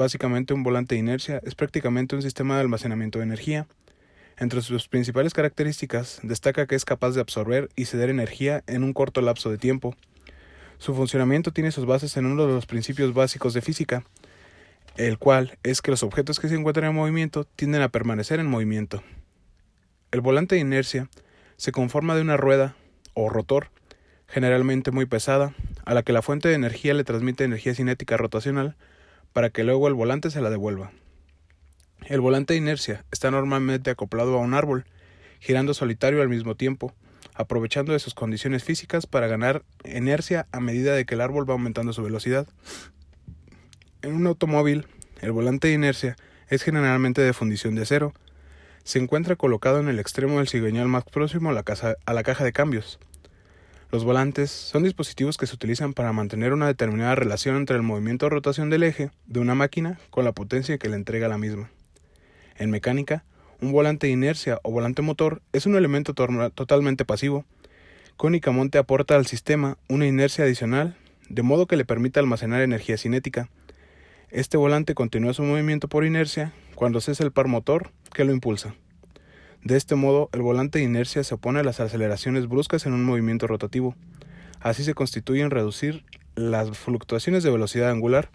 Básicamente, un volante de inercia es prácticamente un sistema de almacenamiento de energía. Entre sus principales características, destaca que es capaz de absorber y ceder energía en un corto lapso de tiempo. Su funcionamiento tiene sus bases en uno de los principios básicos de física, el cual es que los objetos que se encuentran en movimiento tienden a permanecer en movimiento. El volante de inercia se conforma de una rueda o rotor, generalmente muy pesada, a la que la fuente de energía le transmite energía cinética rotacional para que luego el volante se la devuelva. El volante de inercia está normalmente acoplado a un árbol, girando solitario al mismo tiempo, aprovechando de sus condiciones físicas para ganar inercia a medida de que el árbol va aumentando su velocidad. En un automóvil, el volante de inercia es generalmente de fundición de acero. Se encuentra colocado en el extremo del cigüeñal más próximo a la caja de cambios. Los volantes son dispositivos que se utilizan para mantener una determinada relación entre el movimiento de rotación del eje de una máquina con la potencia que le entrega la misma. En mecánica, un volante de inercia o volante motor es un elemento totalmente pasivo, que únicamente aporta al sistema una inercia adicional, de modo que le permite almacenar energía cinética. Este volante continúa su movimiento por inercia cuando cesa el par motor que lo impulsa. De este modo, el volante de inercia se opone a las aceleraciones bruscas en un movimiento rotativo. Así se constituye en reducir las fluctuaciones de velocidad angular,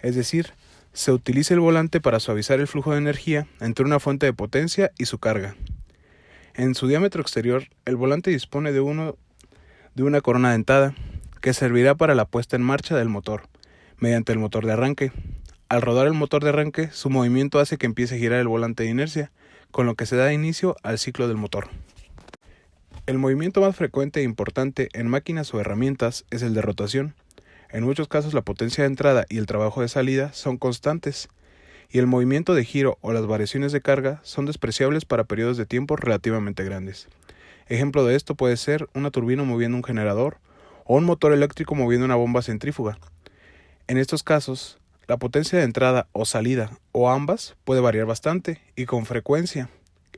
es decir, se utiliza el volante para suavizar el flujo de energía entre una fuente de potencia y su carga. En su diámetro exterior, el volante dispone de una corona dentada, que servirá para la puesta en marcha del motor, mediante el motor de arranque. Al rodar el motor de arranque, su movimiento hace que empiece a girar el volante de inercia, con lo que se da inicio al ciclo del motor. El movimiento más frecuente e importante en máquinas o herramientas es el de rotación. En muchos casos la potencia de entrada y el trabajo de salida son constantes, y el movimiento de giro o las variaciones de carga son despreciables para periodos de tiempo relativamente grandes. Ejemplo de esto puede ser una turbina moviendo un generador o un motor eléctrico moviendo una bomba centrífuga. En estos casos, la potencia de entrada o salida, o ambas, puede variar bastante y con frecuencia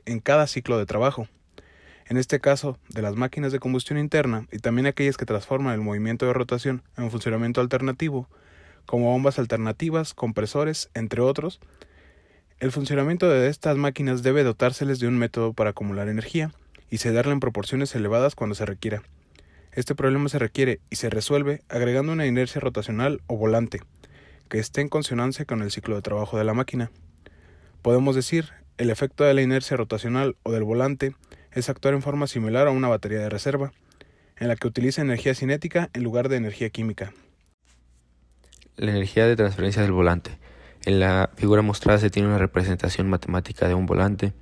en cada ciclo de trabajo. En este caso, de las máquinas de combustión interna y también aquellas que transforman el movimiento de rotación en funcionamiento alternativo, como bombas alternativas, compresores, entre otros, el funcionamiento de estas máquinas debe dotárseles de un método para acumular energía y cederla en proporciones elevadas cuando se requiera. Este problema se requiere y se resuelve agregando una inercia rotacional o volante, que esté en consonancia con el ciclo de trabajo de la máquina. Podemos decir, el efecto de la inercia rotacional o del volante es actuar en forma similar a una batería de reserva, en la que utiliza energía cinética en lugar de energía química. La energía de transferencia del volante. En la figura mostrada se tiene una representación matemática de un volante,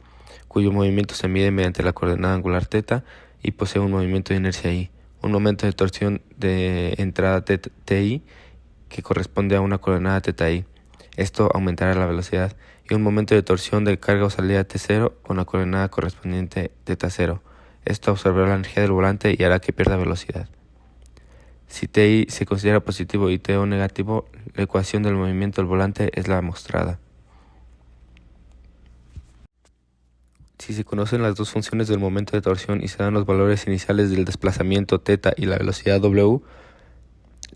cuyo movimiento se mide mediante la coordenada angular θ y posee un movimiento de inercia I, un momento de torsión de entrada Ti que corresponde a una coordenada θi. Esto aumentará la velocidad, y un momento de torsión de carga o salida T0 con la coordenada correspondiente θ0. Esto absorberá la energía del volante y hará que pierda velocidad. Si Ti se considera positivo y To negativo, la ecuación del movimiento del volante es la mostrada. Si se conocen las dos funciones del momento de torsión y se dan los valores iniciales del desplazamiento θ y la velocidad W,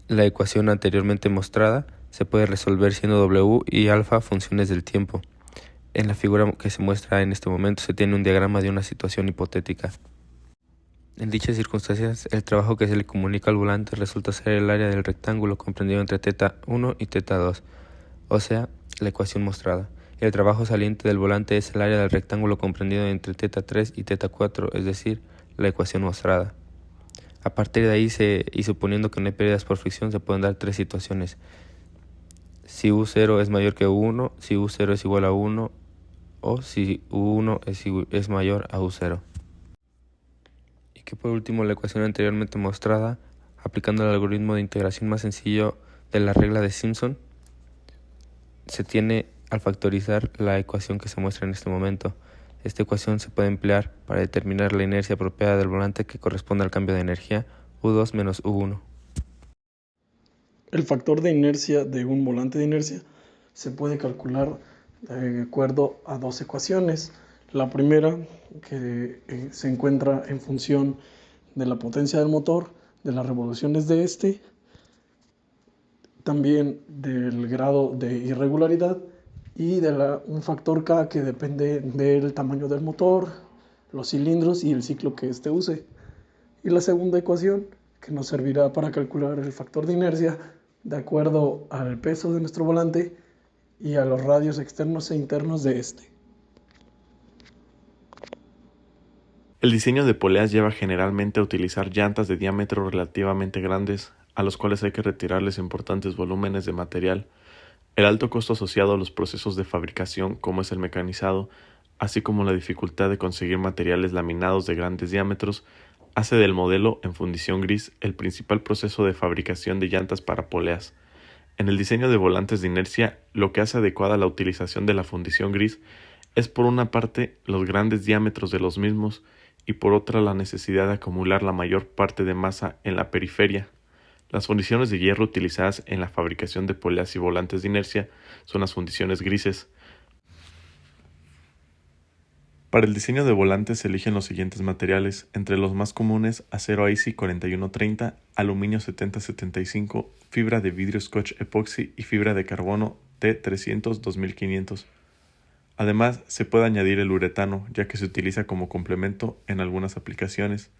la ecuación anteriormente mostrada se puede resolver siendo W y alfa funciones del tiempo. En la figura que se muestra en este momento se tiene un diagrama de una situación hipotética. En dichas circunstancias, el trabajo que se le comunica al volante resulta ser el área del rectángulo comprendido entre θ1 y θ2, o sea, la ecuación mostrada. El trabajo saliente del volante es el área del rectángulo comprendido entre θ3 y θ4, es decir, la ecuación mostrada. A partir de ahí, y suponiendo que no hay pérdidas por fricción, se pueden dar tres situaciones. Si U0 es mayor que U1, si U0 es igual a 1 o si U1 es mayor a U0. Y que por último la ecuación anteriormente mostrada, aplicando el algoritmo de integración más sencillo de la regla de Simpson, se tiene al factorizar la ecuación que se muestra en este momento. Esta ecuación se puede emplear para determinar la inercia apropiada del volante que corresponde al cambio de energía U2 menos U1. El factor de inercia de un volante de inercia se puede calcular de acuerdo a dos ecuaciones. La primera, que se encuentra en función de la potencia del motor, de las revoluciones de este, también del grado de irregularidad y de un factor K que depende del tamaño del motor, los cilindros y el ciclo que éste use. Y la segunda ecuación, que nos servirá para calcular el factor de inercia de acuerdo al peso de nuestro volante y a los radios externos e internos de este. El diseño de poleas lleva generalmente a utilizar llantas de diámetro relativamente grandes, a los cuales hay que retirarles importantes volúmenes de material. El alto costo asociado a los procesos de fabricación, como es el mecanizado, así como la dificultad de conseguir materiales laminados de grandes diámetros, hace del modelo en fundición gris el principal proceso de fabricación de llantas para poleas. En el diseño de volantes de inercia, lo que hace adecuada la utilización de la fundición gris es por una parte los grandes diámetros de los mismos y por otra la necesidad de acumular la mayor parte de masa en la periferia. Las fundiciones de hierro utilizadas en la fabricación de poleas y volantes de inercia son las fundiciones grises. Para el diseño de volantes se eligen los siguientes materiales, entre los más comunes: acero IC 4130, aluminio 7075, fibra de vidrio Scotch Epoxy y fibra de carbono T300 2500. Además, se puede añadir el uretano, ya que se utiliza como complemento en algunas aplicaciones.